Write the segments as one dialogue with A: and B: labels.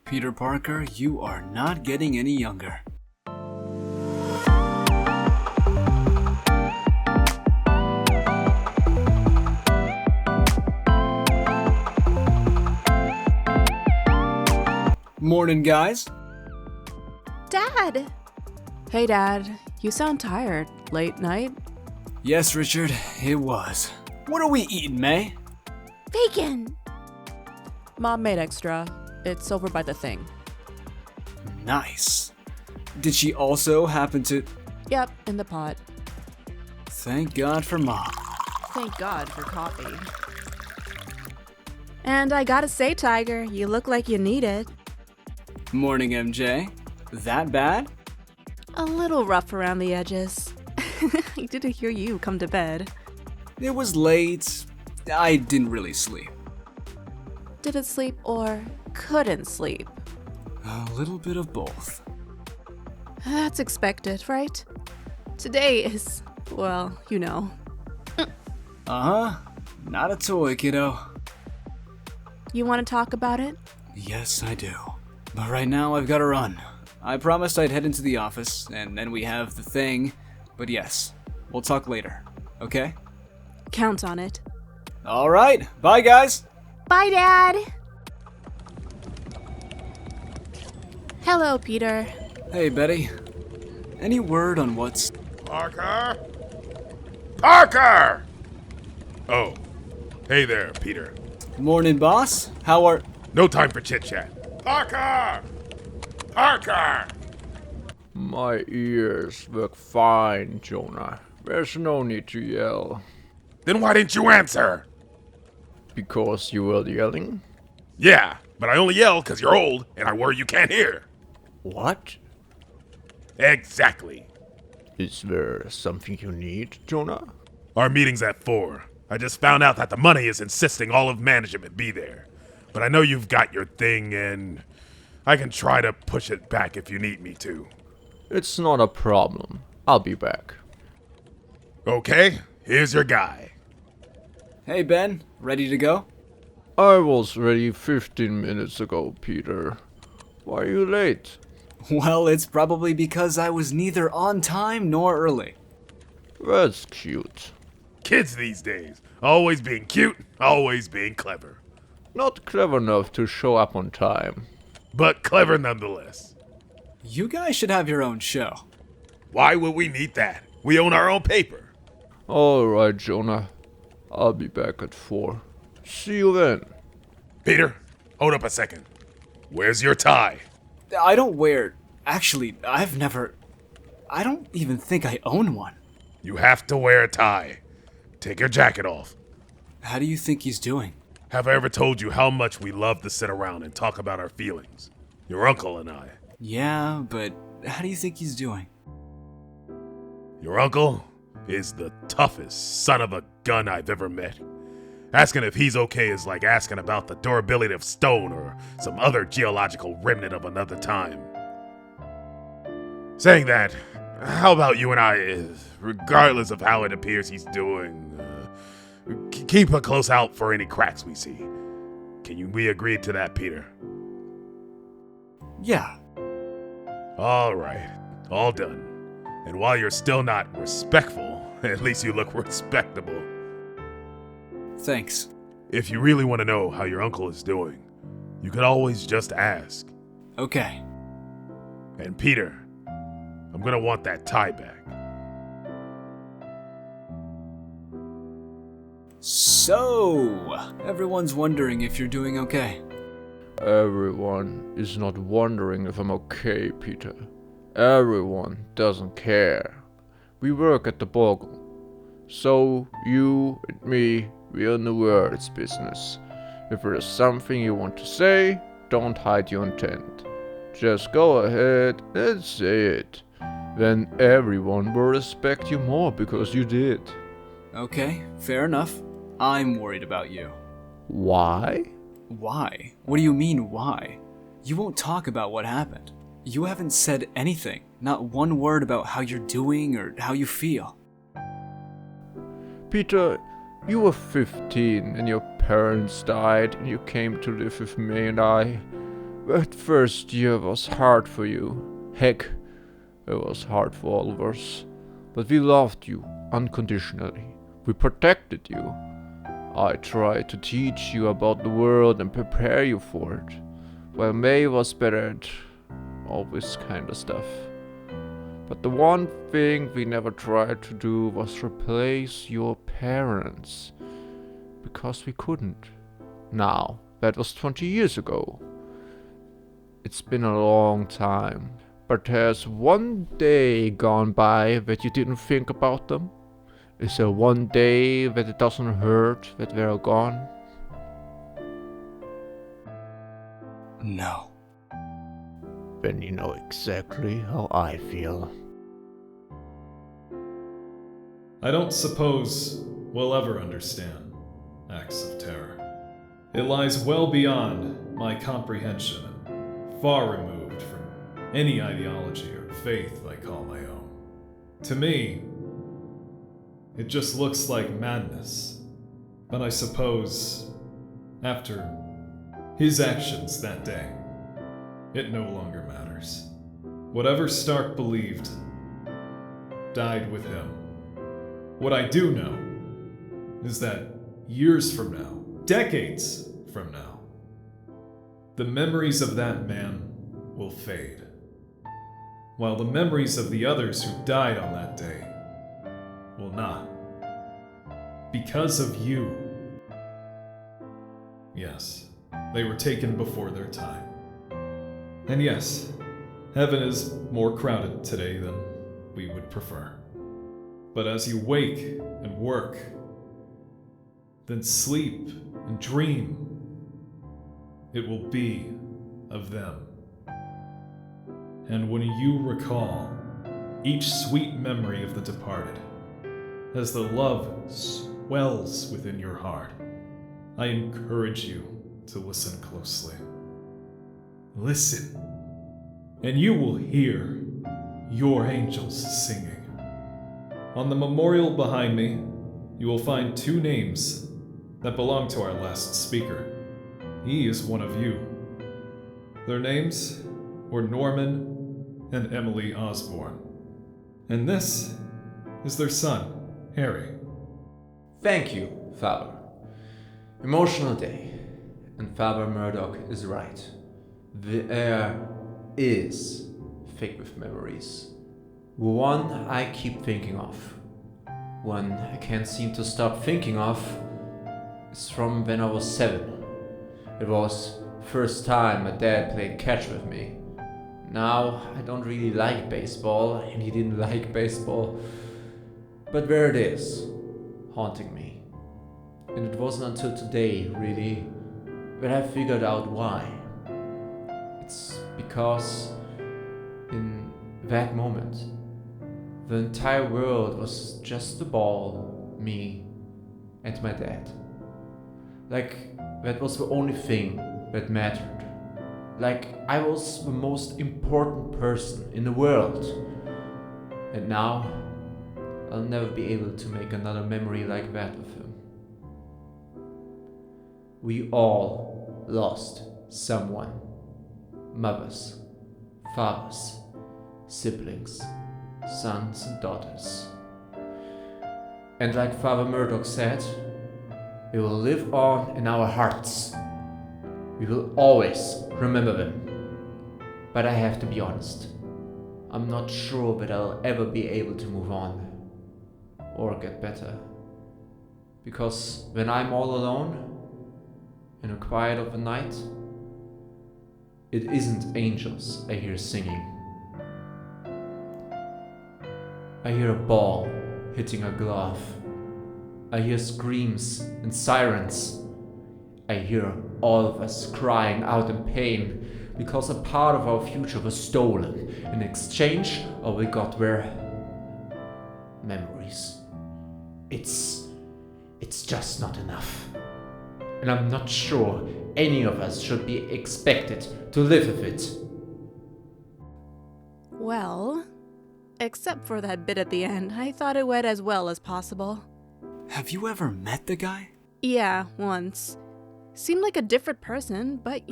A: Peter Parker, you are not getting any younger. Morning, guys.
B: Dad! Hey, Dad. You sound tired. Late night?
A: Yes, Richard, it was. What are we eating, May?
B: Bacon! Mom made extra. It's over by the thing.
A: Nice. Did she also happen to...
B: Yep, in the pot.
A: Thank God for Mom.
B: Thank God for coffee. And I gotta say, Tiger, you look like you need it.
A: Morning, MJ. That bad?
B: A little rough around the edges. I didn't hear you come to bed.
A: It was late. I didn't really sleep.
B: Didn't sleep or couldn't sleep?
A: A little bit of both.
B: That's expected, right? Today is, well, you know.
A: Uh-huh. Not a toy, kiddo.
B: You want to talk about it?
A: Yes, I do. But right now, I've got to run. I promised I'd head into the office, and then we have the thing. But yes, we'll talk later, okay?
B: Count on it.
A: All right. Bye, guys.
B: Bye, Dad! Hello, Peter.
A: Hey, Betty. Any word on what's...
C: Parker? Parker! Oh, hey there, Peter.
A: Morning, boss. How are...
C: No time for chit-chat. Parker! Parker!
D: My ears work fine, Jonah. There's no need to yell.
C: Then why didn't you answer?
D: Because you were yelling?
C: Yeah, but I only yell because you're old and I worry you can't hear.
D: What?
C: Exactly.
D: Is there something you need, Jonah?
C: Our meeting's at 4. I just found out that the money is insisting all of management be there. But I know you've got your thing and I can try to push it back if you need me to.
D: It's not a problem. I'll be back.
C: Okay, here's your guy.
A: Hey, Ben. Ready to go?
D: I was ready 15 minutes ago, Peter. Why are you late?
A: Well, it's probably because I was neither on time nor early.
D: That's cute.
C: Kids these days, always being cute, always being clever.
D: Not clever enough to show up on time.
C: But clever nonetheless.
A: You guys should have your own show.
C: Why would we need that? We own our own paper.
D: Alright, Jonah. I'll be back at 4. See you then.
C: Peter, hold up a second. Where's your tie?
A: I don't wear... Actually, I don't even think I own one.
C: You have to wear a tie. Take your jacket off.
A: How do you think he's doing?
C: Have I ever told you how much we love to sit around and talk about our feelings? Your uncle and I.
A: Yeah, but how do you think he's doing?
C: Your uncle is the toughest son of a gun I've ever met. Asking if he's okay is like asking about the durability of stone or some other geological remnant of another time. Saying that, how about you and I, regardless of how it appears he's doing, keep a close out for any cracks we see. We agree to that, Peter?
A: Yeah.
C: All right, all done. And while you're still not respectful, at least you look respectable.
A: Thanks.
C: If you really want to know how your uncle is doing, you can always just ask.
A: Okay.
C: And Peter, I'm gonna want that tie back.
A: So, everyone's wondering if you're doing okay.
D: Everyone is not wondering if I'm okay, Peter. Everyone doesn't care. We work at the Bugle. So, you and me, we are in the words business. If there is something you want to say, don't hide your intent. Just go ahead and say it. Then everyone will respect you more because you did.
A: Okay, fair enough. I'm worried about you.
D: Why?
A: Why? What do you mean, why? You won't talk about what happened. You haven't said anything, not one word about how you're doing or how you feel.
D: Peter, you were 15 and your parents died and you came to live with me and I. That first year was hard for you. Heck, it was hard for all of us. But we loved you unconditionally. We protected you. I tried to teach you about the world and prepare you for it. While May was better at all this kind of stuff. But the one thing we never tried to do was replace your parents. Because we couldn't. Now, that was 20 years ago. It's been a long time. But has one day gone by that you didn't think about them? Is there one day that it doesn't hurt that they're gone?
A: No.
D: Then you know exactly how I feel.
E: I don't suppose we'll ever understand acts of terror. It lies well beyond my comprehension and far removed from any ideology or faith I call my own. To me, it just looks like madness. But I suppose, after his actions that day, it no longer matters. Whatever Stark believed died with him. What I do know is that years from now, decades from now, the memories of that man will fade, while the memories of the others who died on that day will not. Because of you. Yes, they were taken before their time. And yes, heaven is more crowded today than we would prefer. But as you wake and work, then sleep and dream, it will be of them. And when you recall each sweet memory of the departed, as the love swells within your heart, I encourage you to listen closely. Listen, and you will hear your angels singing. On the memorial behind me, you will find 2 names that belong to our last speaker. He is one of you. Their names were Norman and Emily Osborne. And this is their son, Harry.
F: Thank you, Father. Emotional day. And Father Murdoch is right. The air is thick with memories. One I keep thinking of. One I can't seem to stop thinking of is from when I was 7. It was first time my dad played catch with me. Now I don't really like baseball and he didn't like baseball. But there it is, haunting me. And it wasn't until today, really, that I figured out why. It's because in that moment, the entire world was just the ball, me, and my dad. Like, that was the only thing that mattered. Like, I was the most important person in the world. And now, I'll never be able to make another memory like that with him. We all lost someone. Mothers, fathers, siblings, sons and daughters. And like Father Murdoch said, they will live on in our hearts. We will always remember them. But I have to be honest, I'm not sure that I'll ever be able to move on or get better. Because when I'm all alone, in the quiet of the night, it isn't angels I hear singing. I hear a ball hitting a glove. I hear screams and sirens. I hear all of us crying out in pain because a part of our future was stolen. In exchange, all we got were memories. It's just not enough. And I'm not sure any of us should be expected to live with it.
B: Well, except for that bit at the end, I thought it went as well as possible.
A: Have you ever met the guy?
B: Yeah, once. Seemed like a different person, but,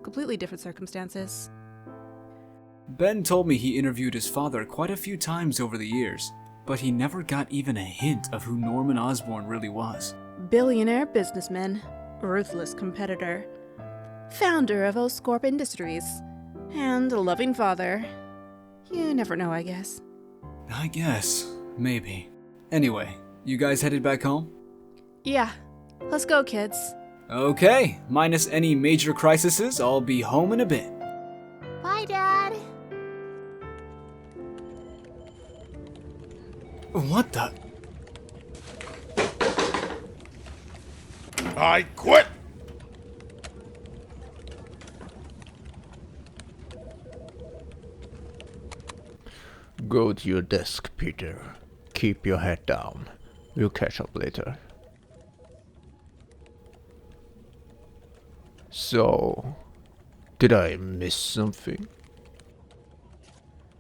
B: completely different circumstances.
A: Ben told me he interviewed his father quite a few times over the years, but he never got even a hint of who Norman Osborn really was.
B: Billionaire businessman, ruthless competitor, founder of Oscorp Industries, and a loving father. You never know, I guess.
A: I guess. Maybe. Anyway, you guys headed back home?
B: Yeah, let's go, kids.
A: Okay, minus any major crises, I'll be home in a bit.
G: Bye, Dad.
A: What the?
C: I quit!
D: Go to your desk, Peter. Keep your head down. We'll catch up later. So, did I miss something?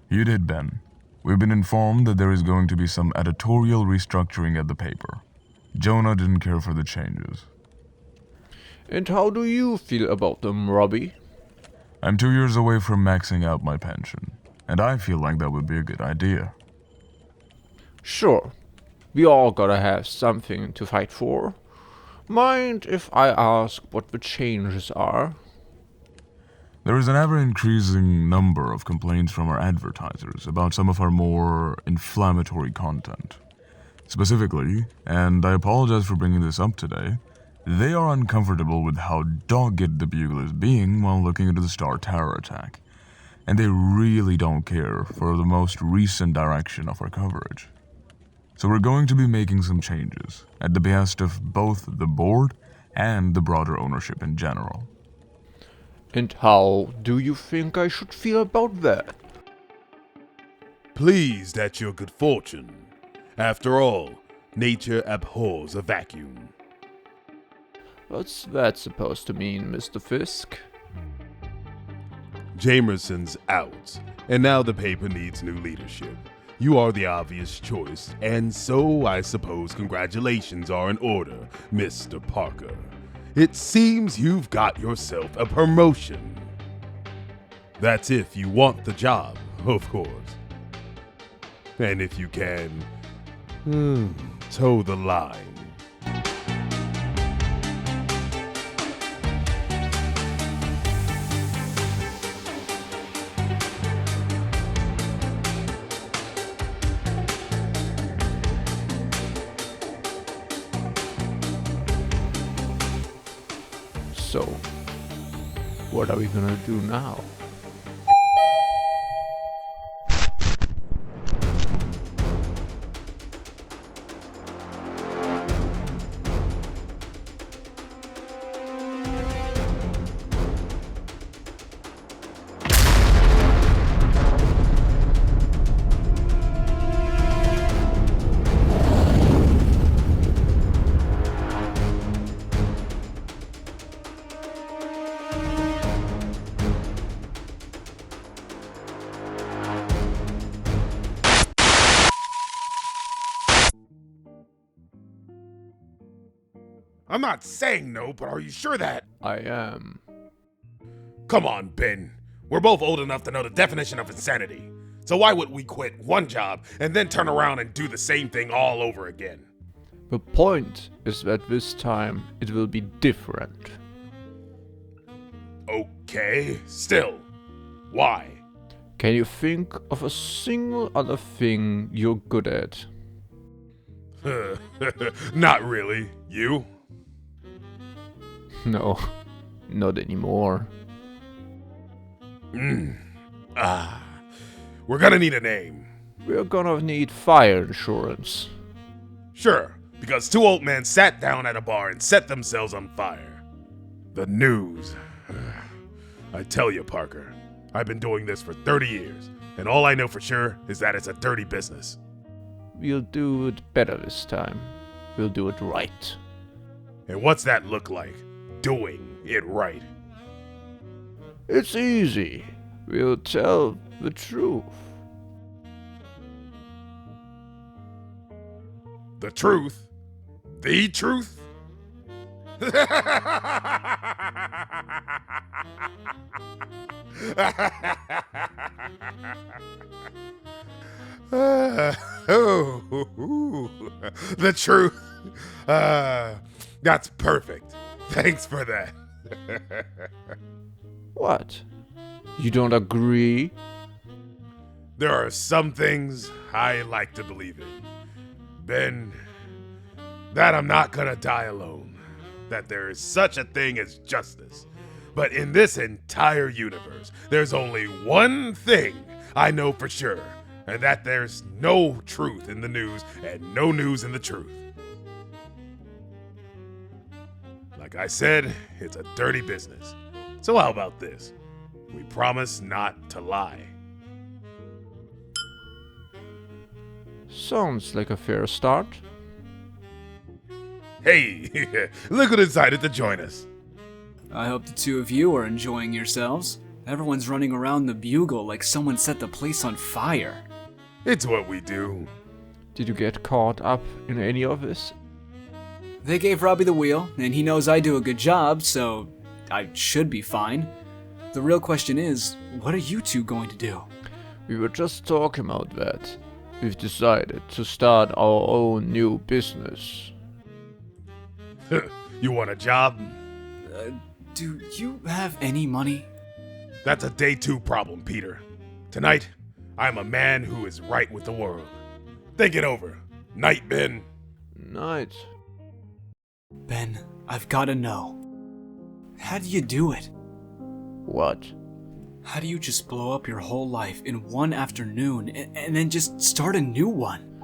H: You did, Ben. We've been informed that there is going to be some editorial restructuring at the paper. Jonah didn't care for the changes.
D: And how do you feel about them, Robbie?
H: I'm 2 years away from maxing out my pension, and I feel like that would be a good idea.
D: Sure. We all gotta have something to fight for. Mind if I ask what the changes are?
H: There is an ever-increasing number of complaints from our advertisers about some of our more inflammatory content. Specifically, and I apologize for bringing this up today, they are uncomfortable with how dogged the Bugle is being while looking into the Star terror attack, and they really don't care for the most recent direction of our coverage. So we're going to be making some changes, at the behest of both the board and the broader ownership in general.
D: And how do you think I should feel about that?
C: Pleased at your good fortune. After all, nature abhors a vacuum.
D: What's that supposed to mean, Mr. Fisk?
C: Jameson's out, and now the paper needs new leadership. You are the obvious choice, and so I suppose congratulations are in order, Mr. Parker. It seems you've got yourself a promotion. That's if you want the job, of course. And if you can, toe the line.
D: So, what are we gonna do now?
C: I'm not saying no, but are you sure that?
D: I am.
C: Come on, Ben. We're both old enough to know the definition of insanity. So why would we quit one job and then turn around and do the same thing all over again?
D: The point is that this time it will be different.
C: Okay, still. Why?
D: Can you think of a single other thing you're good at?
C: Not really. You?
D: No, not anymore.
C: We're gonna need a name.
D: We're gonna need fire insurance.
C: Sure, because two old men sat down at a bar and set themselves on fire. The news. I tell you, Parker, I've been doing this for 30 years, and all I know for sure is that it's a dirty business.
D: We'll do it better this time. We'll do it right.
C: And what's that look like? Doing it right.
D: It's easy. We'll tell the truth.
C: The truth? The truth? The truth. That's perfect. Thanks for that.
D: What? You don't agree?
C: There are some things I like to believe in. Ben, that I'm not gonna die alone. That there is such a thing as justice. But in this entire universe, there's only one thing I know for sure, and that there's no truth in the news and no news in the truth. Like I said, it's a dirty business. So how about this? We promise not to lie.
D: Sounds like a fair start.
C: Hey, look who decided to join us.
A: I hope the two of you are enjoying yourselves. Everyone's running around the Bugle like someone set the place on fire.
C: It's what we do.
D: Did you get caught up in any of this?
A: They gave Robbie the wheel, and he knows I do a good job, so I should be fine. The real question is, what are you two going to do?
D: We were just talking about that. We've decided to start our own new business.
C: You want a job?
A: Do you have any money?
C: That's a day 2 problem, Peter. Tonight, I'm a man who is right with the world. Think it over. Night, Ben.
D: Night.
A: Ben, I've gotta know. How do you do it?
D: What?
A: How do you just blow up your whole life in one afternoon and then just start a new one?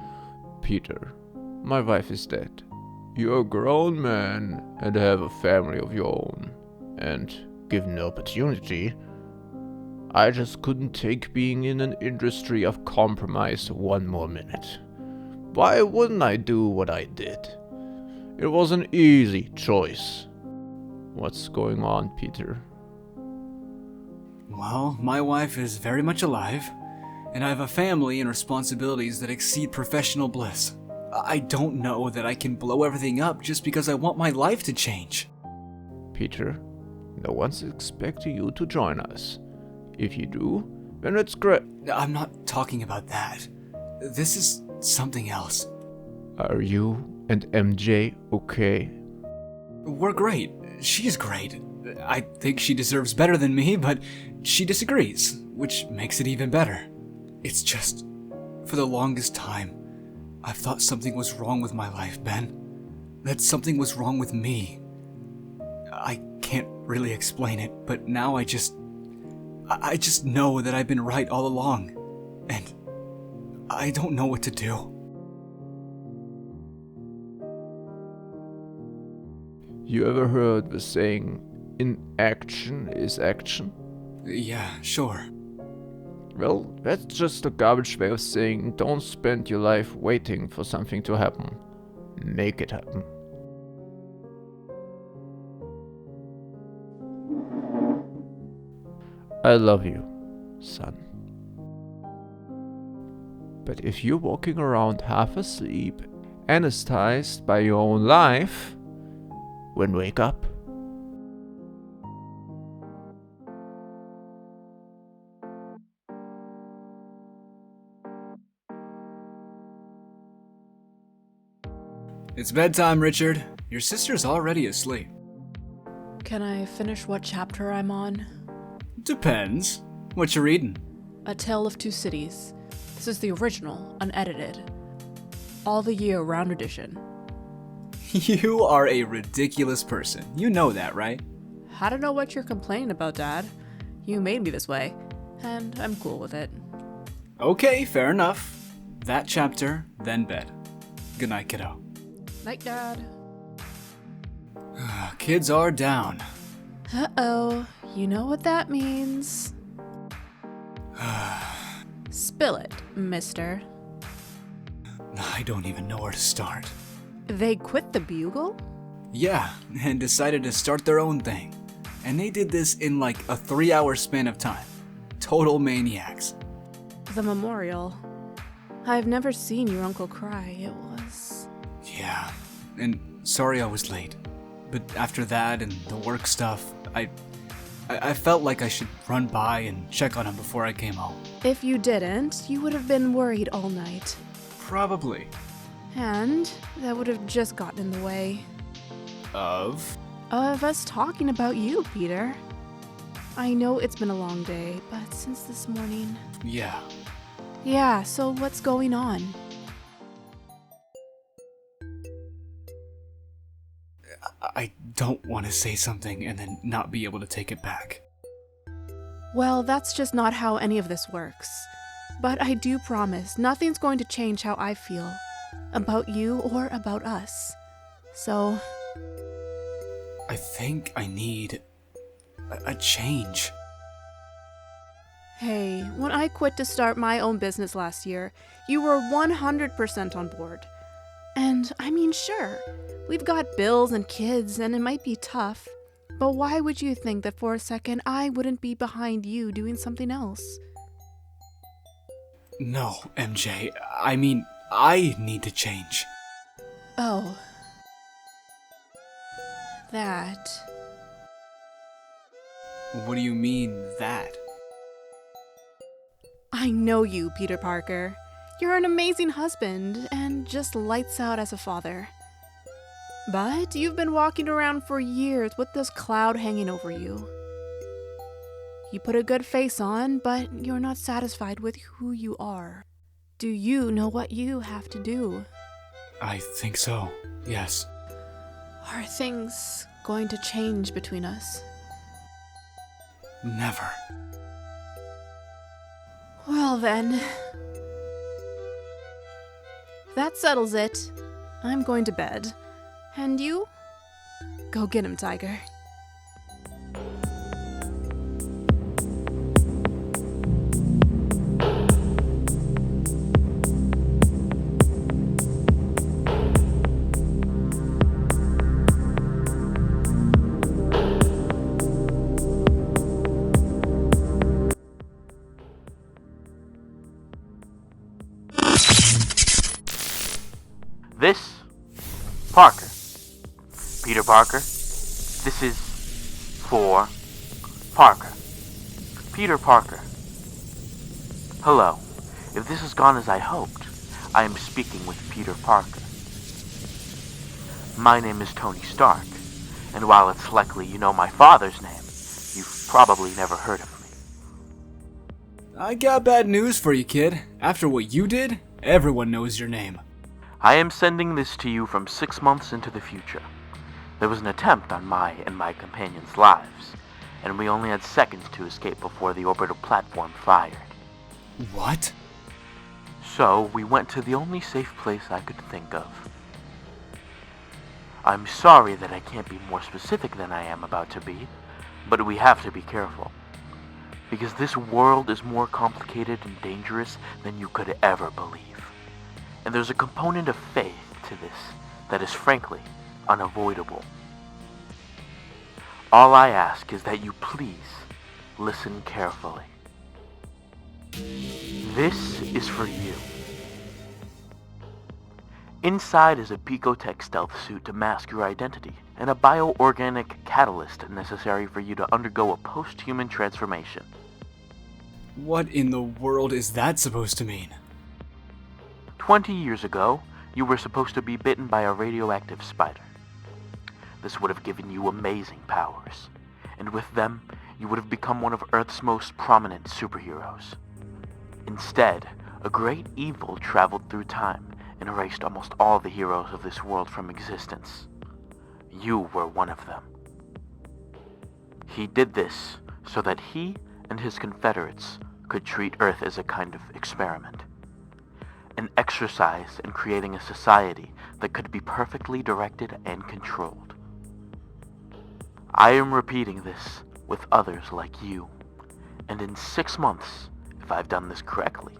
D: Peter, my wife is dead. You're a grown man and have a family of your own. And given the opportunity, I just couldn't take being in an industry of compromise one more minute. Why wouldn't I do what I did? It was an easy choice. What's going on, Peter?
A: Well, my wife is very much alive, and I have a family and responsibilities that exceed professional bliss. I don't know that I can blow everything up just because I want my life to change.
D: Peter, no one's expecting you to join us. If you do, then it's great.
A: I'm not talking about that. This is something else.
D: Are you and MJ okay?
A: We're great. She's great. I think she deserves better than me, but she disagrees, which makes it even better. It's just, for the longest time, I've thought something was wrong with my life, Ben. That something was wrong with me. I can't really explain it, but now I just know that I've been right all along, and I don't know what to do.
D: You ever heard the saying, inaction is action?
A: Yeah, sure.
D: Well, that's just a garbage way of saying don't spend your life waiting for something to happen. Make it happen. I love you, son. But if you're walking around half asleep, anesthetized by your own life, then wake up.
A: It's bedtime, Richard. Your sister's already asleep.
B: Can I finish what chapter I'm on?
A: Depends. What you reading?
B: A Tale of Two Cities. This is the original, unedited. All the year-round edition.
A: You are a ridiculous person. You know that, right?
B: I don't know what you're complaining about, Dad. You made me this way, and I'm cool with it.
A: Okay, fair enough. That chapter, then bed. Good night, kiddo.
B: Night, Dad.
A: Kids are down.
B: Uh-oh. You know what that means. Spill it, mister.
A: I don't even know where to start.
B: They quit the Bugle?
A: Yeah, and decided to start their own thing. And they did this in like a 3-hour span of time. Total maniacs.
B: The memorial. I've never seen your uncle cry. It was...
A: Yeah, and sorry I was late. but after that and the work stuff, I felt like I should run by and check on him before I came home.
B: If you didn't, you would have been worried all night.
A: Probably.
B: And that would have just gotten in the way
A: Of?
B: of us talking about you, Peter. I know it's been a long day, but since this morning...
A: Yeah.
B: Yeah, so what's going on?
A: I don't want to say something and then not be able to take it back.
B: Well, that's just not how any of this works. But I do promise nothing's going to change how I feel about you or about us. So...
A: I think I need a change.
B: Hey, when I quit to start my own business last year, you were 100% on board. And I mean, sure, we've got bills and kids, and it might be tough. But why would you think that for a second I wouldn't be behind you doing something else?
A: No, MJ. I mean, I need to change.
B: Oh. That.
A: What do you mean, that?
B: I know you, Peter Parker. You're an amazing husband and just lights out as a father. But you've been walking around for years with this cloud hanging over you. You put a good face on, but you're not satisfied with who you are. Do you know what you have to do?
A: I think so, yes.
B: Are things going to change between us?
A: Never.
B: Well then. That settles it. I'm going to bed. And you? Go get him, Tiger.
I: This, Parker. Peter Parker. This is for Parker. Peter Parker. Hello. If this has gone as I hoped, I am speaking with Peter Parker. My name is Tony Stark, and while it's likely you know my father's name, you've probably never heard of me.
A: I got bad news for you, kid. After what you did, everyone knows your name.
I: I am sending this to you from 6 months into the future. There was an attempt on my and my companions' lives, and we only had seconds to escape before the orbital platform fired.
A: What?
I: So, we went to the only safe place I could think of. I'm sorry that I can't be more specific than I am about to be, but we have to be careful. Because this world is more complicated and dangerous than you could ever believe. And there's a component of faith to this that is frankly unavoidable. All I ask is that you please listen carefully. This is for you. Inside is a Picotech stealth suit to mask your identity, and a bioorganic catalyst necessary for you to undergo a post-human transformation.
A: What in the world is that supposed to mean?
I: 20 years ago, you were supposed to be bitten by a radioactive spider. This would have given you amazing powers, and with them, you would have become one of Earth's most prominent superheroes. Instead, a great evil traveled through time and erased almost all the heroes of this world from existence. You were one of them. He did this so that he and his confederates could treat Earth as a kind of experiment. An exercise in creating a society that could be perfectly directed and controlled. I am repeating this with others like you, and in 6 months, if I've done this correctly,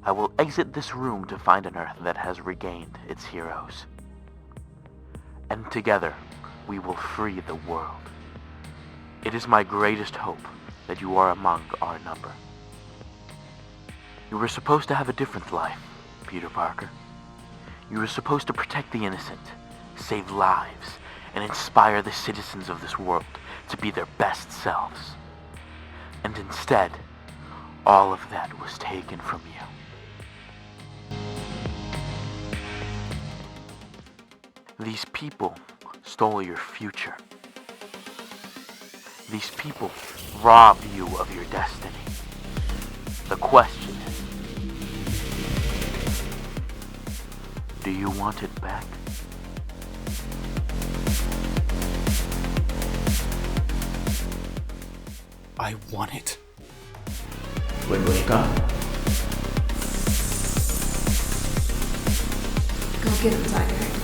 I: I will exit this room to find an Earth that has regained its heroes. And together, we will free the world. It is my greatest hope that you are among our number. You were supposed to have a different life, Peter Parker. You were supposed to protect the innocent, save lives, and inspire the citizens of this world to be their best selves. And instead, all of that was taken from you. These people stole your future. These people robbed you of your destiny. The question is, do you want it back?
A: I want it.
F: When will you come?
B: Go get him, Tiger.